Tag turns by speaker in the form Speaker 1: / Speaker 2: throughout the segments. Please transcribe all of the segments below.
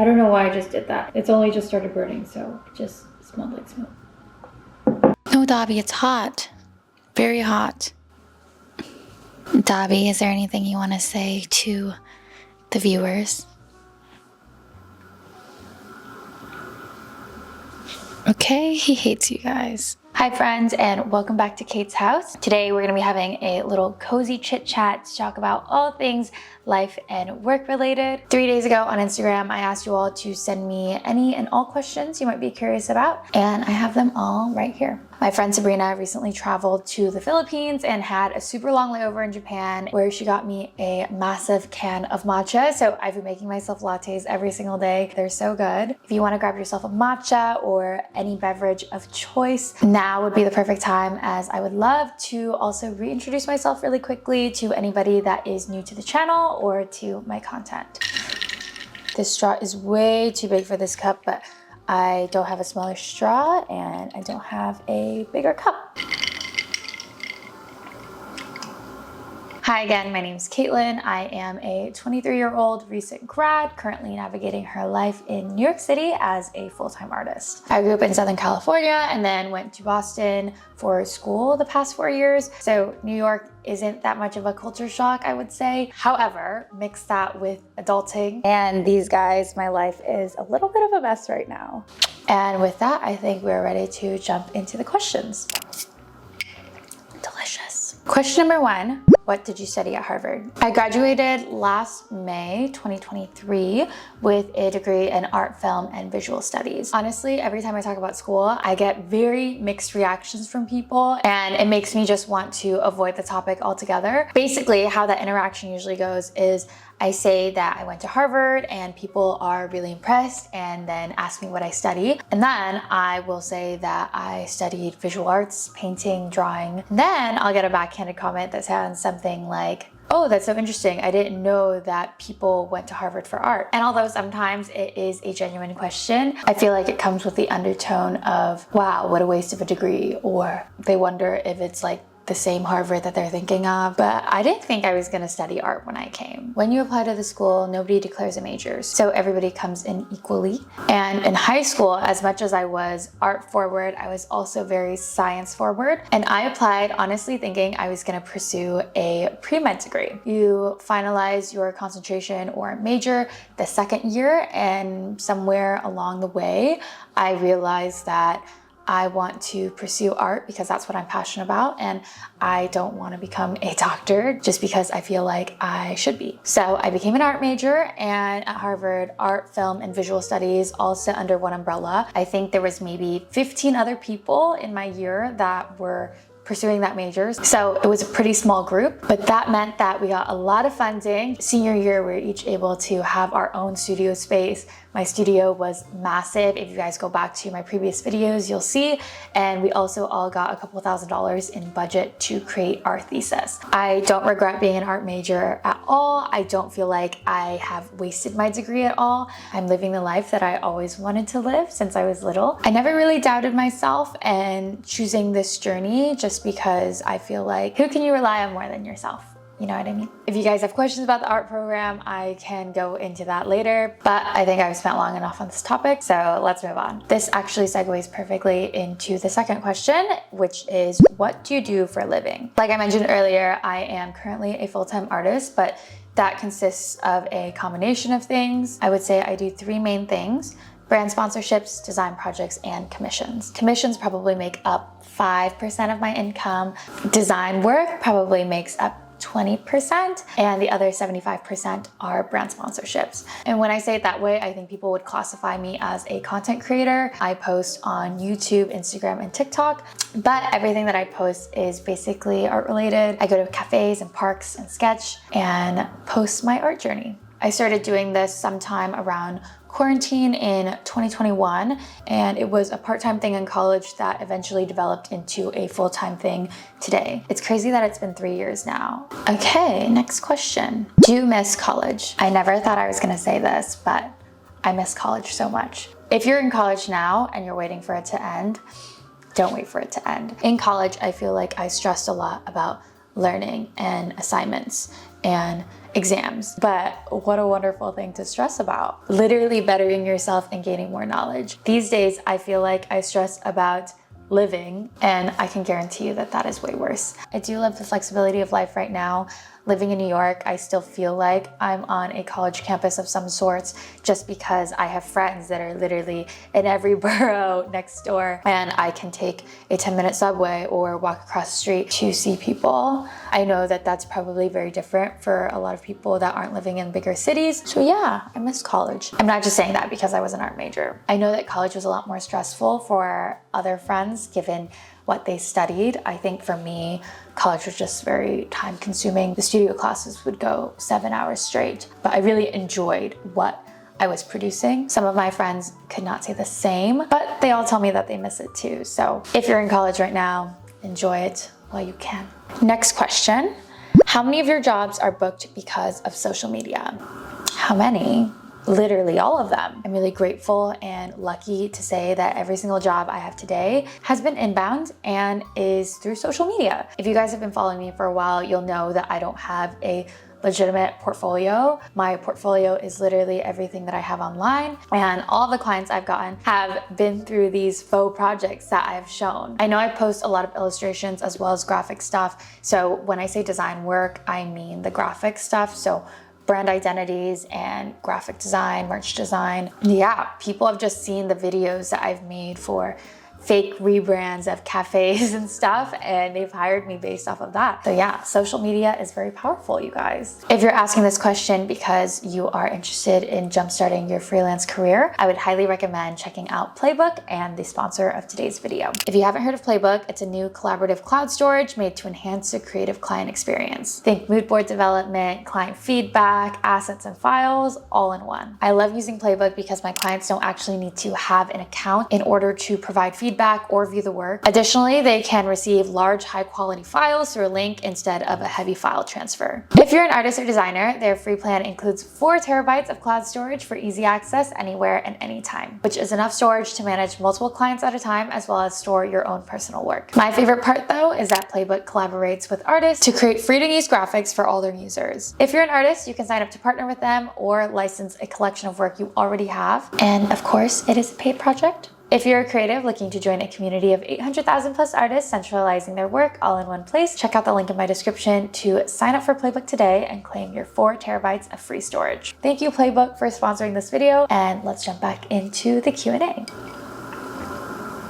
Speaker 1: I don't know why I just did that. It's only just started burning, so it just smelled like smoke.
Speaker 2: No, Dobby, it's hot. Very hot. Dobby, is there anything you want to say to the viewers? Okay, he hates you guys. Hi friends, and welcome back to Kate's house. Today we're gonna be having a little cozy chit chat to talk about all things life and work related. 3 days ago on Instagram, I asked you all to send me any and all questions you might be curious about, and I have them all right here. My friend Sabrina recently traveled to the Philippines and had a super long layover in Japan where she got me a massive can of matcha. So I've been making myself lattes every single day. They're so good. If you want to grab yourself a matcha or any beverage of choice, now would be the perfect time, as I would love to also reintroduce myself really quickly to anybody that is new to the channel or to my content. This straw is way too big for this cup, but I don't have a smaller straw and I don't have a bigger cup. Hi again, my name is Caitlin. I am a 23-year-old recent grad, currently navigating her life in New York City as a full-time artist. I grew up in Southern California and then went to Boston for school the past 4 years. So New York isn't that much of a culture shock, I would say. However, mix that with adulting and these guys, my life is a little bit of a mess right now. And with that, I think we're ready to jump into the questions. Delicious. Question number 1. What did you study at Harvard? I graduated last May 2023 with a degree in art, film, and visual studies. Honestly, every time I talk about school, I get very mixed reactions from people, and it makes me just want to avoid the topic altogether. Basically, how that interaction usually goes is I say that I went to Harvard and people are really impressed and then ask me what I study. And then I will say that I studied visual arts, painting, drawing. Then I'll get a backhanded comment that sounds something like, oh, that's so interesting. I didn't know that people went to Harvard for art. And although sometimes it is a genuine question, I feel like it comes with the undertone of, wow, what a waste of a degree. Or they wonder if it's like the same Harvard that they're thinking of. But I didn't think I was gonna study art when I came. When you apply to the school, nobody declares a major, so everybody comes in equally. And in high school, as much as I was art forward, I was also very science forward. And I applied honestly thinking I was gonna pursue a pre-med degree. You finalize your concentration or major the second year, and somewhere along the way, I realized that I want to pursue art because that's what I'm passionate about, and I don't want to become a doctor just because I feel like I should be. So I became an art major, and at Harvard, art, film, and visual studies all sit under one umbrella. I think there was maybe 15 other people in my year that were pursuing that major. So it was a pretty small group, but that meant that we got a lot of funding. Senior year, we were each able to have our own studio space. My studio was massive. If you guys go back to my previous videos, you'll see. And we also all got a couple $1,000s in budget to create our thesis. I don't regret being an art major at all. I don't feel like I have wasted my degree at all. I'm living the life that I always wanted to live since I was little. I never really doubted myself and choosing this journey just because I feel like, who can you rely on more than yourself? You know what I mean? If you guys have questions about the art program, I can go into that later, but I think I've spent long enough on this topic, so let's move on. This actually segues perfectly into the second question, which is, what do you do for a living? Like I mentioned earlier, I am currently a full-time artist, but that consists of a combination of things. I would say I do 3 main things: brand sponsorships, design projects, and commissions. Commissions probably make up 5% of my income. Design work probably makes up 20%, and the other 75% are brand sponsorships. And when I say it that way, I think people would classify me as a content creator. I post on YouTube, Instagram, and TikTok, but everything that I post is basically art related. I go to cafes and parks and sketch and post my art journey. I started doing this sometime around quarantine in 2021, and it was a part-time thing in college that eventually developed into a full-time thing today. It's crazy that it's been 3 years now. Okay, next question. Do you miss college? I never thought I was gonna say this, but I miss college so much. If you're in college now and you're waiting for it to end, don't wait for it to end. In college, I feel like I stressed a lot about learning and assignments. and exams. But what a wonderful thing to stress about. Literally bettering yourself and gaining more knowledge. These days, I feel like I stress about living, and I can guarantee you that that is way worse. I do love the flexibility of life right now. Living in New York, I still feel like I'm on a college campus of some sorts just because I have friends that are literally in every borough next door, and I can take a 10-minute subway or walk across the street to see people. I know that that's probably very different for a lot of people that aren't living in bigger cities. So yeah, I miss college. I'm not just saying that because I was an art major. I know that college was a lot more stressful for other friends given what they studied. I think for me, college was just very time consuming. The studio classes would go 7 hours straight, but I really enjoyed what I was producing. Some of my friends could not say the same, but they all tell me that they miss it too. So if you're in college right now, enjoy it while you can. Next question. How many of your jobs are booked because of social media? How many? Literally all of them. I'm really grateful and lucky to say that every single job I have today has been inbound and is through social media. If you guys have been following me for a while, you'll know that I don't have a legitimate portfolio. My portfolio is literally everything that I have online, and all the clients I've gotten have been through these faux projects that I've shown. I know I post a lot of illustrations as well as graphic stuff. So when I say design work, I mean the graphic stuff. So brand identities and graphic design, merch design. Yeah, people have just seen the videos that I've made for fake rebrands of cafes and stuff, and they've hired me based off of that. So yeah, social media is very powerful, you guys. If you're asking this question because you are interested in jumpstarting your freelance career, I would highly recommend checking out Playbook and the sponsor of today's video. If you haven't heard of Playbook, it's a new collaborative cloud storage made to enhance the creative client experience. Think mood board development, client feedback, assets and files, all in one. I love using Playbook because my clients don't actually need to have an account in order to provide feedback or view the work. Additionally, they can receive large, high-quality files through a link instead of a heavy file transfer. If you're an artist or designer, their free plan includes 4 terabytes of cloud storage for easy access anywhere and anytime, which is enough storage to manage multiple clients at a time as well as store your own personal work. My favorite part, though, is that Playbook collaborates with artists to create free-to-use graphics for all their users. If you're an artist, you can sign up to partner with them or license a collection of work you already have. And of course, it is a paid project. If you're a creative looking to join a community of 800,000 plus artists centralizing their work all in one place, check out the link in my description to sign up for Playbook today and claim your 4 terabytes of free storage. Thank you, Playbook, for sponsoring this video, and let's jump back into the Q&A.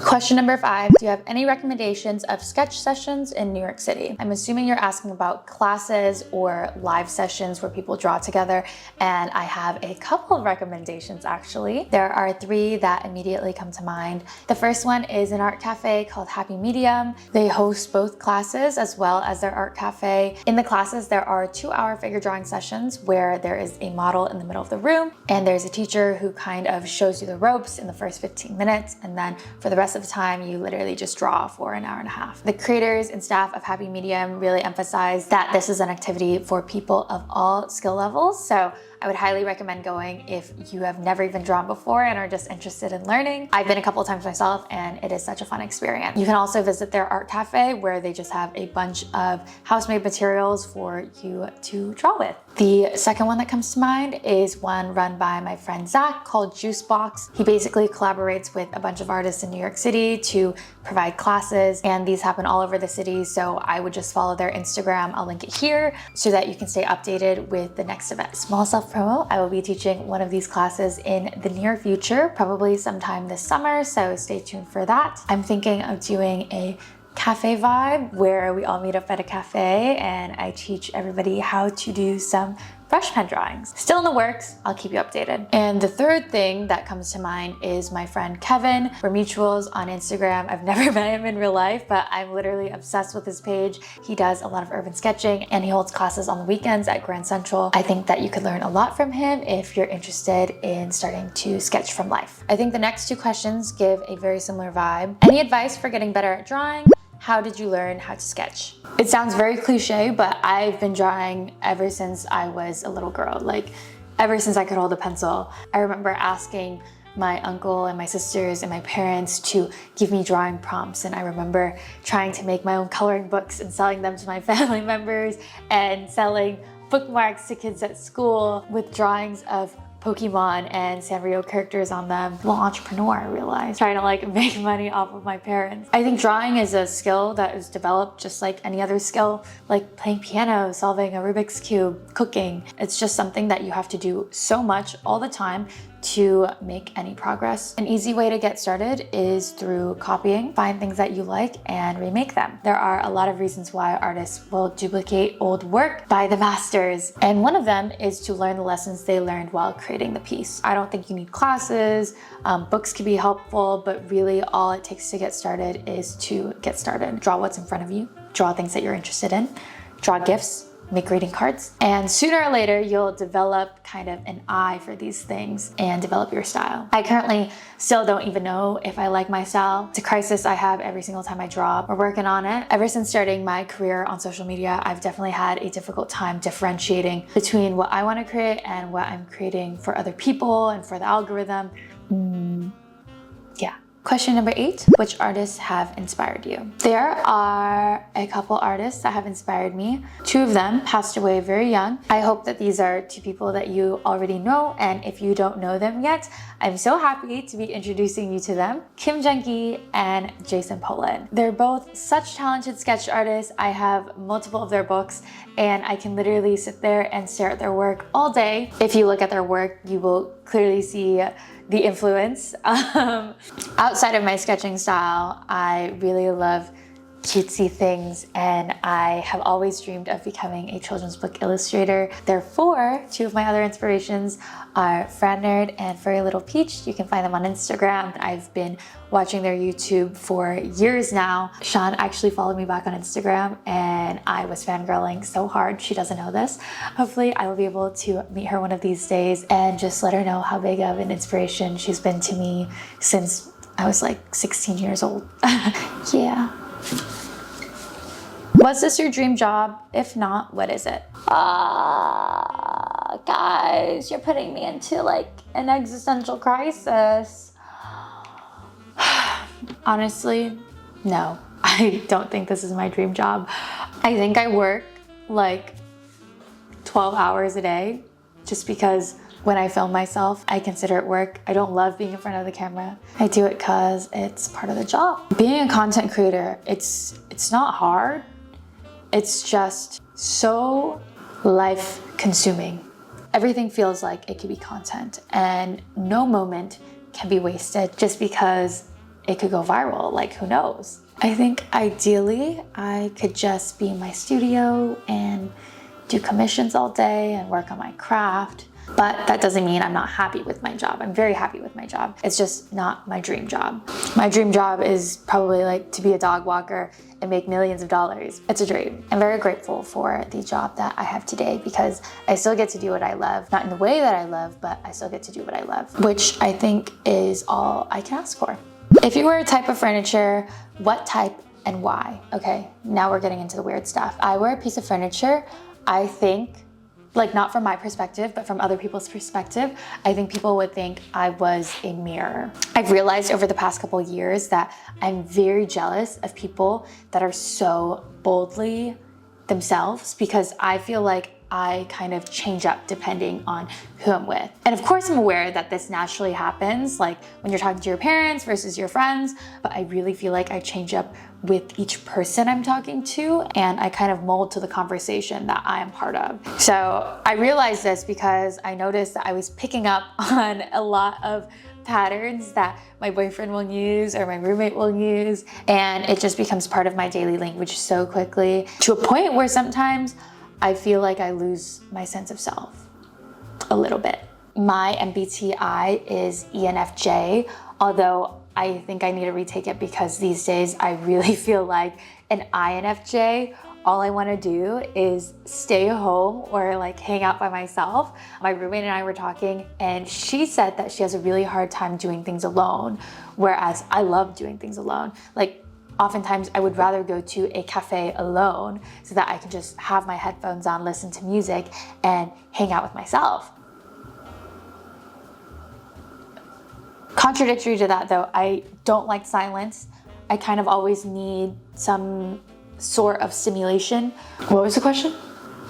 Speaker 2: Question number 5, do you have any recommendations of sketch sessions in New York City? I'm assuming you're asking about classes or live sessions where people draw together, and I have a couple of recommendations actually. There are 3 that immediately come to mind. The first one is an art cafe called Happy Medium. They host both classes as well as their art cafe. In the classes, there are 2-hour figure drawing sessions where there is a model in the middle of the room, and there's a teacher who kind of shows you the ropes in the first 15 minutes, and then for the rest of the time, you literally just draw for an hour and a half. The creators and staff of Happy Medium really emphasize that this is an activity for people of all skill levels. So I would highly recommend going if you have never even drawn before and are just interested in learning. I've been a couple of times myself, and it is such a fun experience. You can also visit their art cafe where they just have a bunch of house-made materials for you to draw with. The second one that comes to mind is one run by my friend Zach called Juicebox. He basically collaborates with a bunch of artists in New York City to provide classes, and these happen all over the city. So I would just follow their Instagram. I'll link it here so that you can stay updated with the next event. Small self-promo, I will be teaching one of these classes in the near future, probably sometime this summer, so stay tuned for that. I'm thinking of doing a cafe vibe where we all meet up at a cafe and I teach everybody how to do some brush pen drawings. Still in the works, I'll keep you updated. And the third thing that comes to mind is my friend Kevin. We're mutuals on Instagram. I've never met him in real life, but I'm literally obsessed with his page. He does a lot of urban sketching and he holds classes on the weekends at Grand Central. I think that you could learn a lot from him if you're interested in starting to sketch from life. I think the next 2 questions give a very similar vibe. Any advice for getting better at drawing? How did you learn how to sketch? It sounds very cliche, but I've been drawing ever since I was a little girl, like ever since I could hold a pencil. I remember asking my uncle and my sisters and my parents to give me drawing prompts, and I remember trying to make my own coloring books and selling them to my family members and selling bookmarks to kids at school with drawings of Pokemon and Sanrio characters on them. Little entrepreneur, I realized. Trying to like make money off of my parents. I think drawing is a skill that is developed just like any other skill, like playing piano, solving a Rubik's Cube, cooking. It's just something that you have to do so much all the time to make any progress. An easy way to get started is through copying. Find things that you like and remake them. There are a lot of reasons why artists will duplicate old work by the masters, and one of them is to learn the lessons they learned while creating the piece. I don't think you need classes. Books can be helpful, but really all it takes to get started is to get started. Draw what's in front of you, draw things that you're interested in, draw gifts, make greeting cards, and sooner or later you'll develop kind of an eye for these things and develop your style. I currently still don't even know if I like my style. It's a crisis I have every single time I draw. We're working on it. Ever since starting my career on social media, I've definitely had a difficult time differentiating between what I want to create and what I'm creating for other people and for the algorithm. Yeah. Question number 8, which artists have inspired you? There are a couple artists that have inspired me. 2 of them passed away very young. I hope that these are 2 people that you already know, and if you don't know them yet, I'm so happy to be introducing you to them. Kim Jung-gi and Jason Pollan. They're both such talented sketch artists. I have multiple of their books, and I can literally sit there and stare at their work all day. If you look at their work, you will clearly see the influence. Outside of my sketching style, I really love cutesy things, and I have always dreamed of becoming a children's book illustrator. Therefore, 2 of my other inspirations are Fran Nerd and Furry Little Peach. You can find them on Instagram. I've been watching their YouTube for years now. Sean actually followed me back on Instagram, and I was fangirling so hard. She doesn't know this. Hopefully I will be able to meet her one of these days and just let her know how big of an inspiration she's been to me since I was like 16 years old. Yeah. Was this your dream job? If not, what is it? Guys, you're putting me into like an existential crisis. Honestly, no, I don't think this is my dream job. I think I work like 12 hours a day just because when I film myself, I consider it work. I don't love being in front of the camera. I do it because it's part of the job. Being a content creator, it's not hard. It's just so life consuming. Everything feels like it could be content, and no moment can be wasted just because it could go viral. Like, who knows? I think ideally I could just be in my studio and do commissions all day and work on my craft. But that doesn't mean I'm not happy with my job. I'm very happy with my job. It's just not my dream job. My dream job is probably like to be a dog walker and make millions of dollars. It's a dream. I'm very grateful for the job that I have today because I still get to do what I love. Not in the way that I love, but I still get to do what I love, which I think is all I can ask for. If you were a type of furniture, what type and why? Okay, now we're getting into the weird stuff. I were a piece of furniture, I think, like not from my perspective, but from other people's perspective, I think people would think I was a mirror. I've realized over the past couple of years that I'm very jealous of people that are so boldly themselves because I feel like I kind of change up depending on who I'm with. And of course I'm aware that this naturally happens, like when you're talking to your parents versus your friends, but I really feel like I change up with each person I'm talking to, and I kind of mold to the conversation that I am part of. So I realized this because I noticed that I was picking up on a lot of patterns that my boyfriend will use or my roommate will use, and it just becomes part of my daily language so quickly to a point where sometimes I feel like I lose my sense of self a little bit. My MBTI is ENFJ, although I think I need to retake it because these days I really feel like an INFJ. All I want to do is stay home or like hang out by myself. My roommate and I were talking, and she said that she has a really hard time doing things alone, whereas I love doing things alone. Like, oftentimes I would rather go to a cafe alone so that I can just have my headphones on, listen to music, and hang out with myself. Contradictory to that though, I don't like silence. I kind of always need some sort of stimulation. What was the question?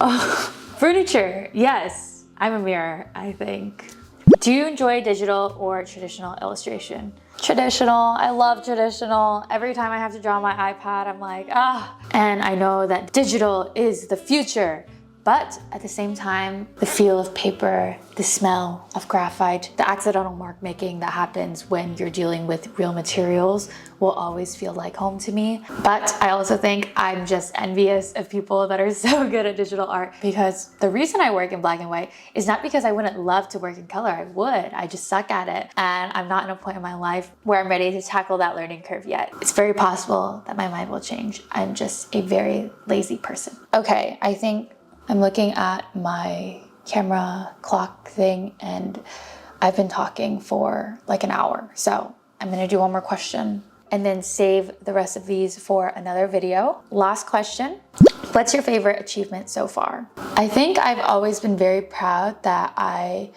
Speaker 2: Oh, Furniture, yes. I'm a mirror, I think. Do you enjoy digital or traditional illustration? Traditional, I love traditional. Every time I have to draw my iPad, I'm like, ah. And I know that digital is the future. But at the same time, the feel of paper, the smell of graphite, the accidental mark making that happens when you're dealing with real materials will always feel like home to me. But I also think I'm just envious of people that are so good at digital art, because the reason I work in black and white is not because I wouldn't love to work in color. I would, I just suck at it. And I'm not in a point in my life where I'm ready to tackle that learning curve yet. It's very possible that my mind will change. I'm just a very lazy person. Okay, I think I'm looking at my camera clock thing and I've been talking for like an hour. So I'm gonna do one more question and then save the rest of these for another video. Last question. What's your favorite achievement so far? I think I've always been very proud that I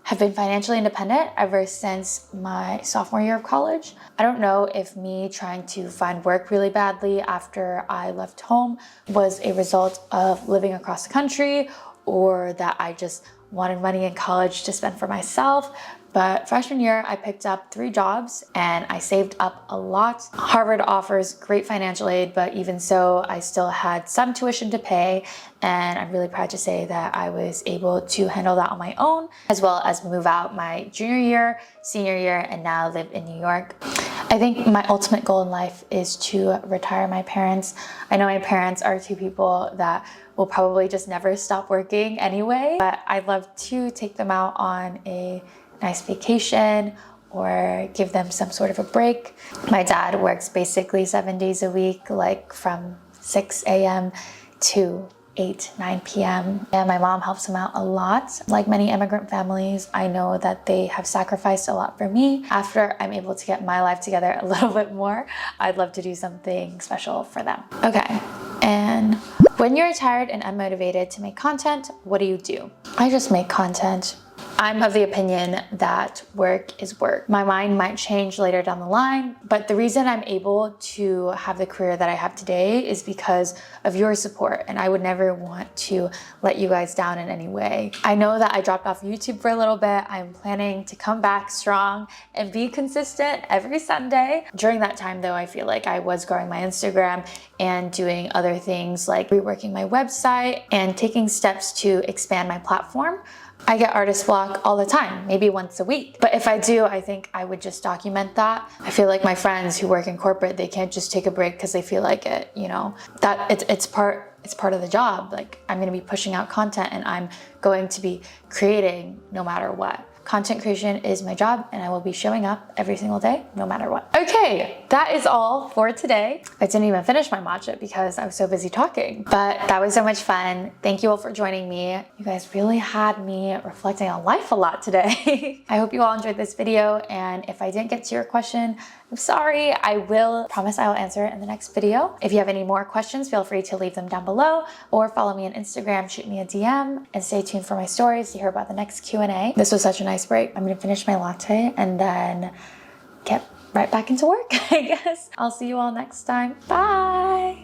Speaker 2: have been financially independent ever since my sophomore year of college. I don't know if me trying to find work really badly after I left home was a result of living across the country, or that I just wanted money in college to spend for myself. But freshman year, I picked up 3 jobs and I saved up a lot. Harvard offers great financial aid, but even so, I still had some tuition to pay. And I'm really proud to say that I was able to handle that on my own, as well as move out my junior year, senior year, and now live in New York. I think my ultimate goal in life is to retire my parents. I know my parents are 2 people that will probably just never stop working anyway, but I'd love to take them out on a nice vacation or give them some sort of a break. My dad works basically 7 days a week, like from 6 a.m. to 9 p.m. And my mom helps him out a lot. Like many immigrant families, I know that they have sacrificed a lot for me. After I'm able to get my life together a little bit more, I'd love to do something special for them. Okay, and when you're tired and unmotivated to make content, what do? I just make content. I'm of the opinion that work is work. My mind might change later down the line, but the reason I'm able to have the career that I have today is because of your support, and I would never want to let you guys down in any way. I know that I dropped off YouTube for a little bit. I'm planning to come back strong and be consistent every Sunday. During that time though, I feel like I was growing my Instagram and doing other things like reworking my website and taking steps to expand my platform. I get artist block all the time, maybe once a week. But if I do, I think I would just document that. I feel like my friends who work in corporate, they can't just take a break because they feel like it, you know, that it's part of the job. Like, I'm gonna be pushing out content and I'm going to be creating no matter what. Content creation is my job and I will be showing up every single day, no matter what. Okay, that is all for today. I didn't even finish my matcha because I was so busy talking, but that was so much fun. Thank you all for joining me. You guys really had me reflecting on life a lot today. I hope you all enjoyed this video, and if I didn't get to your question, I'm sorry. I promise I will answer it in the next video. If you have any more questions, feel free to leave them down below or follow me on Instagram, shoot me a DM, and stay tuned for my stories to hear about the next Q&A. This was such a nice break. I'm gonna finish my latte and then get right back into work, I guess. I'll see you all next time. Bye.